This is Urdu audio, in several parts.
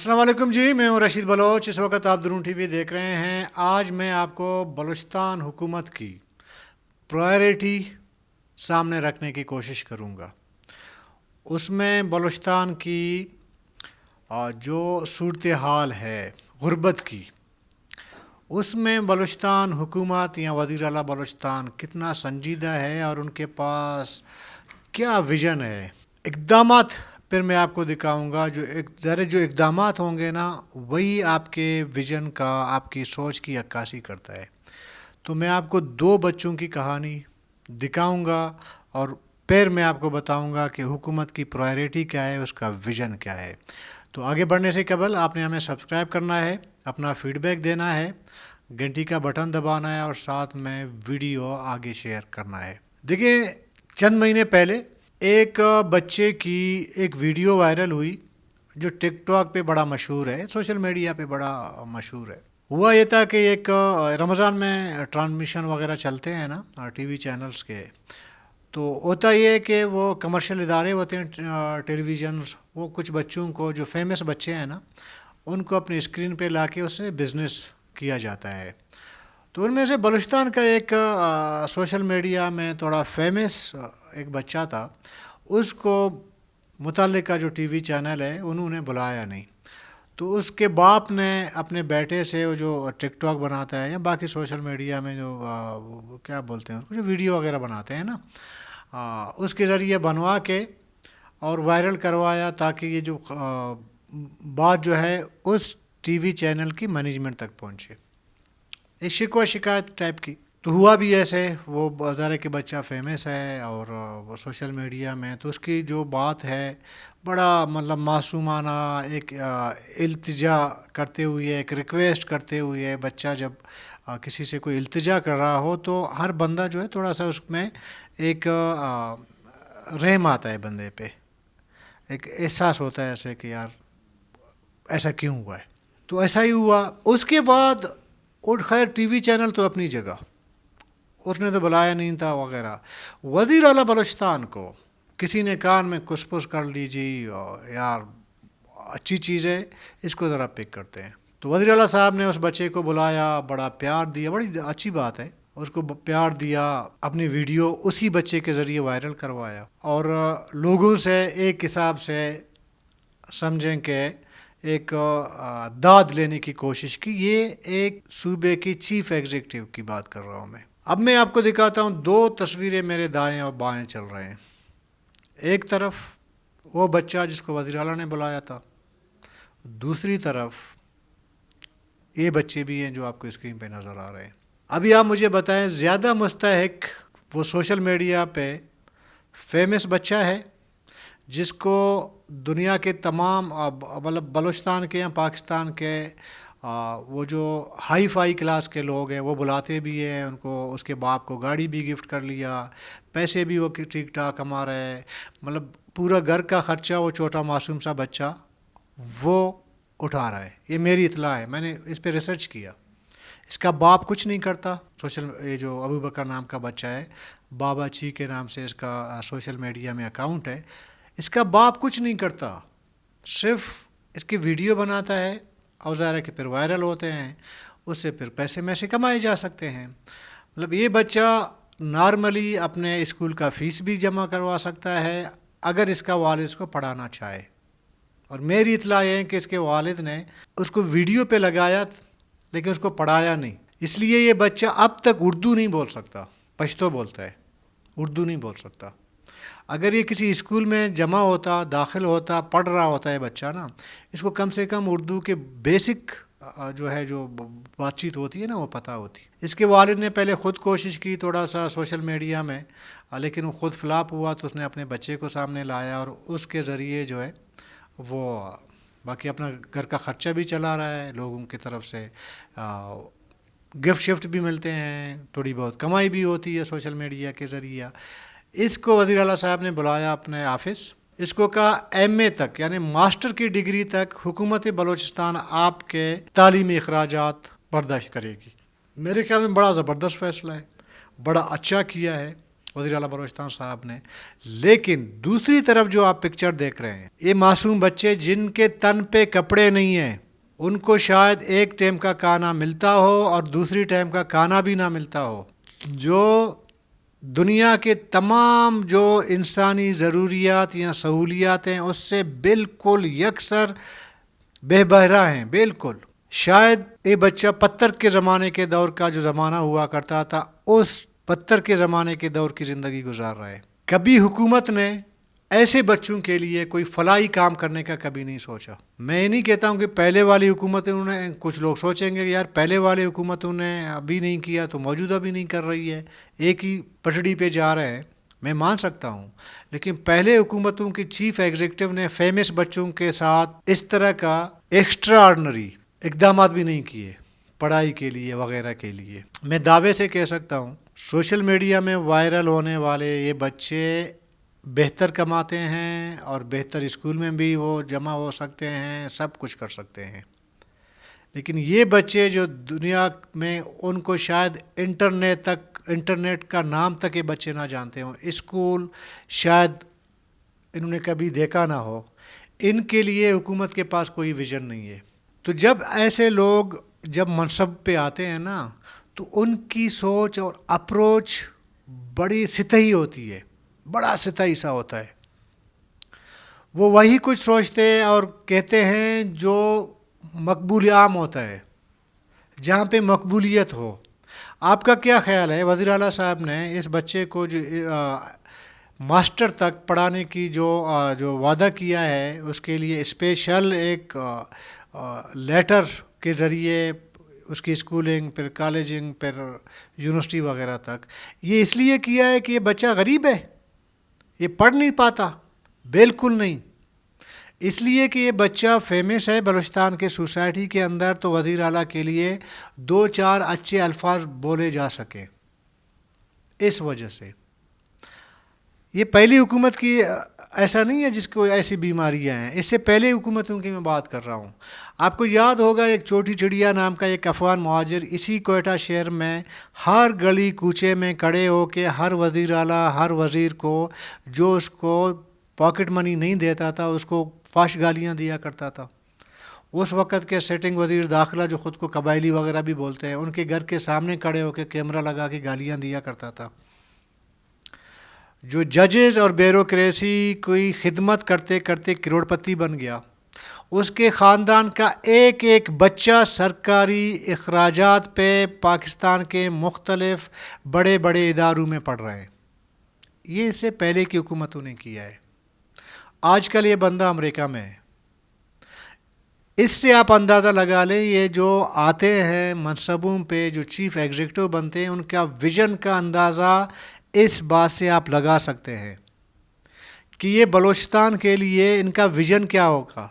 السلام علیکم جی، میں ہوں رشید بلوچ۔ اس وقت آپ درون ٹی وی دیکھ رہے ہیں۔ آج میں آپ کو بلوچستان حکومت کی پرائیورٹی سامنے رکھنے کی کوشش کروں گا۔ اس میں بلوچستان کی جو صورتحال ہے غربت کی، اس میں بلوچستان حکومت یا وزیر اعلیٰ بلوچستان کتنا سنجیدہ ہے اور ان کے پاس کیا ویژن ہے۔ اقدامات پھر میں آپ کو دکھاؤں گا۔ جو اقدامات ہوں گے نا، وہی آپ کے ویژن کا، آپ کی سوچ کی عکاسی کرتا ہے۔ تو میں آپ کو دو بچوں کی کہانی دکھاؤں گا اور پھر میں آپ کو بتاؤں گا کہ حکومت کی پرائیورٹی کیا ہے، اس کا ویژن کیا ہے۔ تو آگے بڑھنے سے قبل آپ نے ہمیں سبسکرائب کرنا ہے، اپنا فیڈ بیک دینا ہے، گھنٹی کا بٹن دبانا ہے اور ساتھ میں ویڈیو آگے شیئر کرنا ہے۔ دیکھیں، چند مہینے پہلے ایک بچے کی ایک ویڈیو وائرل ہوئی جو ٹک ٹاک پہ بڑا مشہور ہے، سوشل میڈیا پہ بڑا مشہور ہے۔ ہوا یہ تھا کہ ایک رمضان میں ٹرانسمیشن وغیرہ چلتے ہیں نا ٹی وی چینلز کے، تو ہوتا یہ ہے کہ وہ کمرشل ادارے ہوتے ہیں ٹیلی ویژنز، وہ کچھ بچوں کو، جو فیمس بچے ہیں نا، ان کو اپنی اسکرین پہ لا کے اس سے بزنس کیا جاتا ہے۔ تو ان میں سے بلوچستان کا ایک سوشل میڈیا میں تھوڑا فیمس ایک بچہ تھا، اس کو متعلقہ جو ٹی وی چینل ہے انہوں نے بلایا نہیں۔ تو اس کے باپ نے اپنے بیٹے سے، جو ٹک ٹاک بناتا ہے یا باقی سوشل میڈیا میں جو کیا بولتے ہیں، جو ویڈیو وغیرہ بناتے ہیں نا، اس کے ذریعے بنوا کے اور وائرل کروایا تاکہ یہ جو بات جو ہے اس ٹی وی چینل کی مینجمنٹ تک پہنچے، ایک شکوہ شکایت ٹائپ کی۔ تو ہوا بھی ایسے، وہ ظاہر ہے کہ بچہ فیمس ہے اور وہ سوشل میڈیا میں، تو اس کی جو بات ہے بڑا مطلب معصومانہ، ایک التجا کرتے ہوئے، ایک ریکویسٹ کرتے ہوئے، بچہ جب کسی سے کوئی التجا کر رہا ہو تو ہر بندہ جو ہے تھوڑا سا اس میں ایک رحم آتا ہے بندے پہ، ایک احساس ہوتا ہے ایسے کہ یار ایسا کیوں ہوا ہے۔ تو ایسا ہی ہوا۔ اس کے بعد، اور خیر ٹی وی چینل تو اپنی جگہ، اس نے تو بلایا نہیں تھا وغیرہ، وزیر اعلیٰ بلوچستان کو کسی نے کان میں کس پس کر لی جی، یار اچھی چیز ہے، اس کو ذرا پک کرتے ہیں۔ تو وزیر اعلیٰ صاحب نے اس بچے کو بلایا، بڑا پیار دیا، بڑی اچھی بات ہے، اس کو پیار دیا، اپنی ویڈیو اسی بچے کے ذریعے وائرل کروایا اور لوگوں سے ایک حساب سے سمجھیں کہ ایک داد لینے کی کوشش کی۔ یہ ایک صوبے کی چیف ایگزیکٹو کی بات کر رہا ہوں میں۔ اب میں آپ کو دکھاتا ہوں، دو تصویریں میرے دائیں اور بائیں چل رہے ہیں۔ ایک طرف وہ بچہ جس کو وزیر اعلیٰ نے بلایا تھا، دوسری طرف یہ بچے بھی ہیں جو آپ کو اسکرین پہ نظر آ رہے ہیں۔ ابھی آپ مجھے بتائیں، زیادہ مستحق وہ سوشل میڈیا پہ فیمس بچہ ہے جس کو دنیا کے تمام مطلب بلوچستان کے یا پاکستان کے وہ جو ہائی فائی کلاس کے لوگ ہیں وہ بلاتے بھی ہیں ان کو، اس کے باپ کو گاڑی بھی گفٹ کر لیا، پیسے بھی وہ ٹھیک ٹھاک کما رہے ہیں، مطلب پورا گھر کا خرچہ وہ چھوٹا معصوم سا بچہ وہ اٹھا رہا ہے۔ یہ میری اطلاع ہے، میں نے اس پہ ریسرچ کیا۔ اس کا باپ کچھ نہیں کرتا، یہ جو ابو بکر نام کا بچہ ہے، بابا چی کے نام سے اس کا سوشل میڈیا میں اکاؤنٹ ہے، اس کا باپ کچھ نہیں کرتا، صرف اس کی ویڈیو بناتا ہے اور ظاہر ہے کہ پھر وائرل ہوتے ہیں، اس سے پھر پیسے کمائے جا سکتے ہیں۔ مطلب یہ بچہ نارملی اپنے اسکول کا فیس بھی جمع کروا سکتا ہے اگر اس کا والد اس کو پڑھانا چاہے، اور میری اطلاع یہ ہے کہ اس کے والد نے اس کو ویڈیو پہ لگایا لیکن اس کو پڑھایا نہیں، اس لیے یہ بچہ اب تک اردو نہیں بول سکتا، پشتو بولتا ہے، اردو نہیں بول سکتا۔ اگر یہ کسی اسکول میں جمع ہوتا، داخل ہوتا، پڑھ رہا ہوتا ہے بچہ نا، اس کو کم سے کم اردو کے بیسک جو بات چیت ہوتی ہے نا وہ پتہ ہوتی۔ اس کے والد نے پہلے خود کوشش کی تھوڑا سا سوشل میڈیا میں، لیکن وہ خود فلاپ ہوا، تو اس نے اپنے بچے کو سامنے لایا اور اس کے ذریعے جو ہے وہ باقی اپنا گھر کا خرچہ بھی چلا رہا ہے، لوگوں کی طرف سے گفٹ شفٹ بھی ملتے ہیں، تھوڑی بہت کمائی بھی ہوتی ہے سوشل میڈیا کے ذریعے۔ اس کو وزیر اعلیٰ صاحب نے بلایا اپنے آفس، اس کو کہا ایم اے تک یعنی ماسٹر کی ڈگری تک حکومت بلوچستان آپ کے تعلیمی اخراجات برداشت کرے گی۔ میرے خیال میں بڑا زبردست فیصلہ ہے، بڑا اچھا کیا ہے، وزیر اعلیٰ بلوچستان صاحب نے. لیکن دوسری طرف جو آپ پکچر دیکھ رہے ہیں، یہ معصوم بچے جن کے تن پہ کپڑے نہیں ہیں، ان کو شاید ایک ٹائم کا کھانا ملتا ہو اور دوسری ٹائم کا کھانا بھی نہ ملتا ہو، جو دنیا کے تمام جو انسانی ضروریات یا سہولیات ہیں اس سے بالکل یکسر بے بہرا ہیں. بالکل شاید یہ بچہ پتھر کے زمانے کے دور کا جو زمانہ ہوا کرتا تھا، اس پتھر کے زمانے کے دور کی زندگی گزار رہا ہے. کبھی حکومت نے ایسے بچوں کے لیے کوئی فلاحی کام کرنے کا کبھی نہیں سوچا. میں نہیں کہتا ہوں کہ پہلے والی حکومتیں نے، کچھ لوگ سوچیں گے یار پہلے والی حکومتوں نے ابھی نہیں کیا تو موجودہ بھی نہیں کر رہی ہے، ایک ہی پٹڑی پہ جا رہے ہیں. میں مان سکتا ہوں، لیکن پہلے حکومتوں کی چیف ایگزیکٹو نے فیمس بچوں کے ساتھ اس طرح کا ایکسٹرا آرڈنری اقدامات بھی نہیں کیے پڑھائی کے لیے وغیرہ کے لیے. میں دعوے سے کہہ سکتا ہوں سوشل میڈیا میں وائرل ہونے والے یہ بچے بہتر کماتے ہیں اور بہتر اسکول میں بھی وہ جمع ہو سکتے ہیں، سب کچھ کر سکتے ہیں. لیکن یہ بچے جو دنیا میں ان کو شاید انٹرنیٹ کا نام تک یہ بچے نہ جانتے ہوں، اسکول شاید انہوں نے کبھی دیکھا نہ ہو، ان کے لیے حکومت کے پاس کوئی ویژن نہیں ہے. تو جب ایسے لوگ جب منصب پہ آتے ہیں نا تو ان کی سوچ اور اپروچ بڑی سطحی ہوتی ہے، بڑا سطحی سا ہوتا ہے. وہ وہی کچھ سوچتے اور کہتے ہیں جو مقبول عام ہوتا ہے، جہاں پہ مقبولیت ہو. آپ کا کیا خیال ہے؟ وزیر اعلیٰ صاحب نے اس بچے کو جو ماسٹر تک پڑھانے کی جو وعدہ کیا ہے، اس کے لیے اسپیشل ایک لیٹر کے ذریعے اس کی اسکولنگ، پھر کالجنگ، پھر یونیورسٹی وغیرہ تک، یہ اس لیے کیا ہے کہ یہ بچہ غریب ہے، یہ پڑھ نہیں پاتا؟ بالکل نہیں. اس لیے کہ یہ بچہ فیمس ہے بلوچستان کے سوسائٹی کے اندر، تو وزیر اعلیٰ کے لیے 2-4 اچھے الفاظ بولے جا سکیں. اس وجہ سے یہ پہلی حکومت کی ایسا نہیں ہے جس کو ایسی بیماریاں ہیں، اس سے پہلے حکومتوں کی میں بات کر رہا ہوں. آپ کو یاد ہوگا ایک چھوٹی چڑیا نام کا ایک افغان مہاجر اسی کوئٹہ شہر میں ہر گلی کوچے میں کھڑے ہو کے ہر وزیر اعلیٰ، ہر وزیر کو جو اس کو پاکٹ منی نہیں دیتا تھا اس کو فحش گالیاں دیا کرتا تھا. اس وقت کے سیٹنگ وزیر داخلہ جو خود کو قبائلی وغیرہ بھی بولتے ہیں، ان کے گھر کے سامنے کھڑے ہو کے کیمرہ لگا کے گالیاں دیا کرتا تھا. جو ججز اور بیوروکریسی کوئی خدمت کرتے کرتے کروڑپتی بن گیا، اس کے خاندان کا ایک ایک بچہ سرکاری اخراجات پہ پاکستان کے مختلف بڑے بڑے اداروں میں پڑھ رہے ہیں. یہ اس سے پہلے کی حکومتوں نے کیا ہے. آج کل یہ بندہ امریکہ میں ہے. اس سے آپ اندازہ لگا لیں یہ جو آتے ہیں منصبوں پہ، جو چیف ایگزیکٹو بنتے ہیں، ان کا ویژن کا اندازہ اس بات سے آپ لگا سکتے ہیں کہ یہ بلوچستان کے لیے ان کا ویژن کیا ہوگا،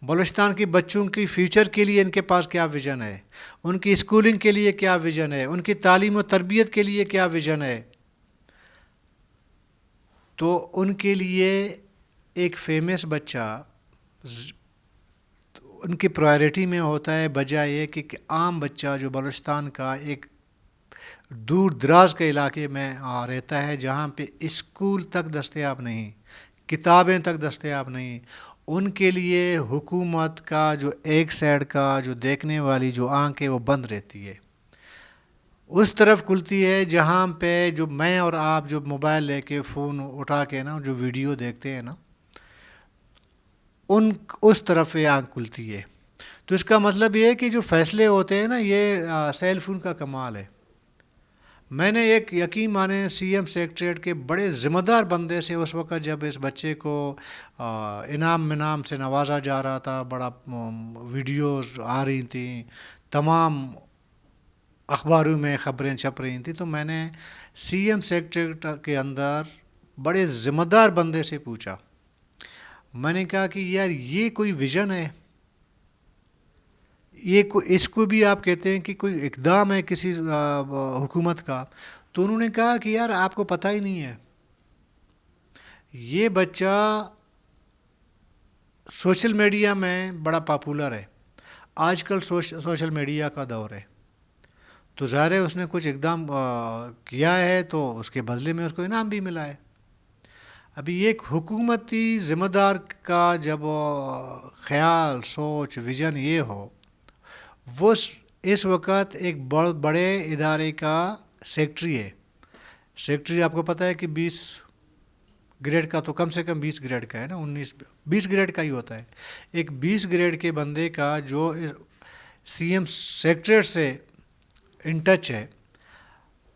بلوچستان کے بچوں کی فیوچر کے لیے ان کے پاس کیا ویژن ہے، ان کی اسکولنگ کے لیے کیا ویژن ہے، ان کی تعلیم و تربیت کے لیے کیا ویژن ہے. تو ان کے لیے ایک فیمس بچہ ان کی پرائرٹی میں ہوتا ہے، بجائے یہ کہ عام بچہ جو بلوچستان کا ایک دور دراز کے علاقے میں رہتا ہے، جہاں پہ اسکول تک دستیاب نہیں، کتابیں تک دستیاب نہیں، ان کے لیے حکومت کا جو ایک سائڈ کا جو دیکھنے والی جو آنکھ ہے وہ بند رہتی ہے. اس طرف کھلتی ہے جہاں پہ جو میں اور آپ جو موبائل لے کے فون اٹھا کے نا جو ویڈیو دیکھتے ہیں نا، اس طرف یہ آنکھ کھلتی ہے. تو اس کا مطلب یہ ہے کہ جو فیصلے ہوتے ہیں نا، یہ سیل فون کا کمال ہے. میں نے ایک یقین مانے سی ایم سیکریٹریٹ کے بڑے ذمہ دار بندے سے اس وقت جب اس بچے کو انعام سے نوازا جا رہا تھا، بڑا ویڈیوز آ رہی تھیں، تمام اخباروں میں خبریں چھپ رہی تھیں، تو میں نے سی ایم سیکریٹریٹ کے اندر بڑے ذمہ دار بندے سے پوچھا. میں نے کہا کہ یار یہ کوئی ویژن ہے، اس کو بھی آپ کہتے ہیں کہ کوئی اقدام ہے کسی حکومت کا؟ تو انہوں نے کہا کہ یار آپ کو پتہ ہی نہیں ہے، یہ بچہ سوشل میڈیا میں بڑا پاپولر ہے. آج کل سوشل میڈیا کا دور ہے، تو ظاہر ہے اس نے کچھ اقدام کیا ہے تو اس کے بدلے میں اس کو انعام بھی ملا ہے. ابھی ایک حکومتی ذمہ دار کا جب خیال سوچ ویژن یہ ہو، وہ اس وقت ایک بڑے ادارے کا سیکٹری ہے. سیکٹری آپ کو پتہ ہے کہ 20 گریڈ کا، تو کم سے کم 20 گریڈ کا ہے نا، 20 گریڈ کا ہی ہوتا ہے. ایک 20 گریڈ کے بندے کا جو سی ایم سیکٹریٹ سے ان ٹچ ہے،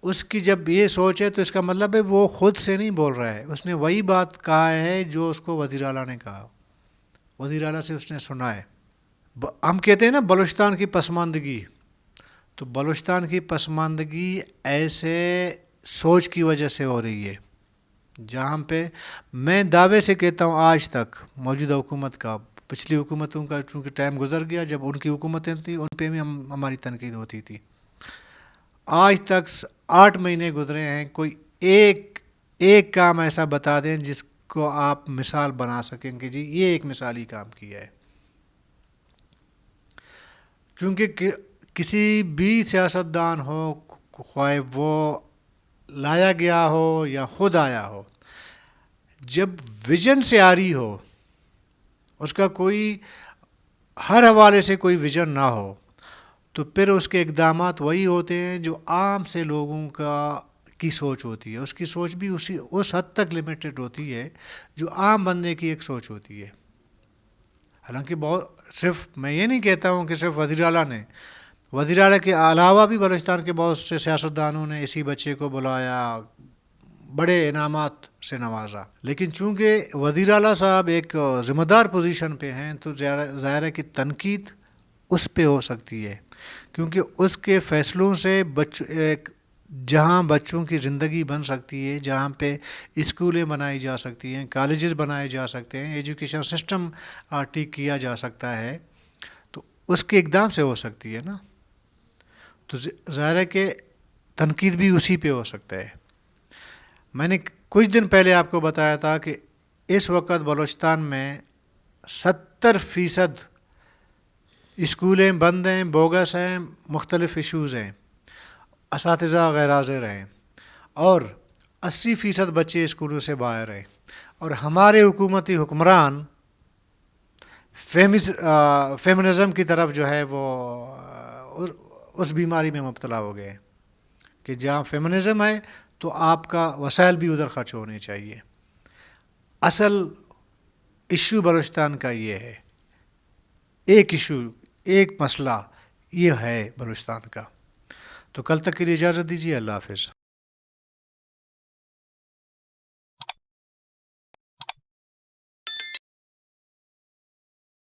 اس کی جب یہ سوچ ہے تو اس کا مطلب ہے وہ خود سے نہیں بول رہا ہے، اس نے وہی بات کہا ہے جو اس کو وزیر اعلیٰ نے کہا، وزیر اعلیٰ سے اس نے سنا ہے. ہم کہتے ہیں نا بلوچستان کی پسماندگی، تو بلوچستان کی پسماندگی ایسے سوچ کی وجہ سے ہو رہی ہے جہاں پہ میں دعوے سے کہتا ہوں آج تک موجودہ حکومت کا، پچھلی حکومتوں کا چونکہ ٹائم گزر گیا، جب ان کی حکومتیں تھیں ان پہ بھی ہماری تنقید ہوتی تھی. آج تک 8 مہینے گزرے ہیں، کوئی ایک کام ایسا بتا دیں جس کو آپ مثال بنا سکیں کہ جی یہ ایک مثالی کام کیا ہے. چونکہ کسی بھی سیاستدان ہو، خواہ وہ لایا گیا ہو یا خود آیا ہو، جب ویژن سے آ رہی ہو، اس کا کوئی ہر حوالے سے کوئی ویژن نہ ہو، تو پھر اس کے اقدامات وہی ہوتے ہیں جو عام سے لوگوں کی سوچ ہوتی ہے. اس کی سوچ بھی اس حد تک لمیٹڈ ہوتی ہے جو عام بندے کی ایک سوچ ہوتی ہے. حالانکہ صرف میں یہ نہیں کہتا ہوں کہ صرف وزیر اعلیٰ نے، وزیر اعلیٰ کے علاوہ بھی بلوچستان کے بہت سے سیاستدانوں نے اسی بچے کو بلایا، بڑے انعامات سے نوازا. لیکن چونکہ وزیر اعلیٰ صاحب ایک ذمہ دار پوزیشن پہ ہیں تو ظاہر ہے کہ تنقید اس پہ ہو سکتی ہے، کیونکہ اس کے فیصلوں سے جہاں بچوں کی زندگی بن سکتی ہے، جہاں پہ اسکولیں بنائی جا سکتی ہیں، کالجز بنائے جا سکتے ہیں، ایجوکیشن سسٹم ٹھیک کیا جا سکتا ہے، تو اس کے اقدام سے ہو سکتی ہے نا. تو ظاہر ہے کہ تنقید بھی اسی پہ ہو سکتا ہے. میں نے کچھ دن پہلے آپ کو بتایا تھا کہ اس وقت بلوچستان میں 70% اسکولیں بند ہیں، بوگس ہیں، مختلف ایشوز ہیں، اساتذہ غیر حاضر ہیں، اور 80% بچے اسکولوں سے باہر ہیں. اور ہمارے حکومتی حکمران فیمنزم کی طرف جو ہے وہ اس بیماری میں مبتلا ہو گئے کہ جہاں فیمنزم ہے تو آپ کا وسائل بھی ادھر خرچ ہونے چاہیے. اصل ایشو بلوچستان کا یہ ہے، ایک ایشو، ایک مسئلہ یہ ہے بلوچستان کا. تو کل تک کے لیے اجازت دیجیے. اللہ حافظ.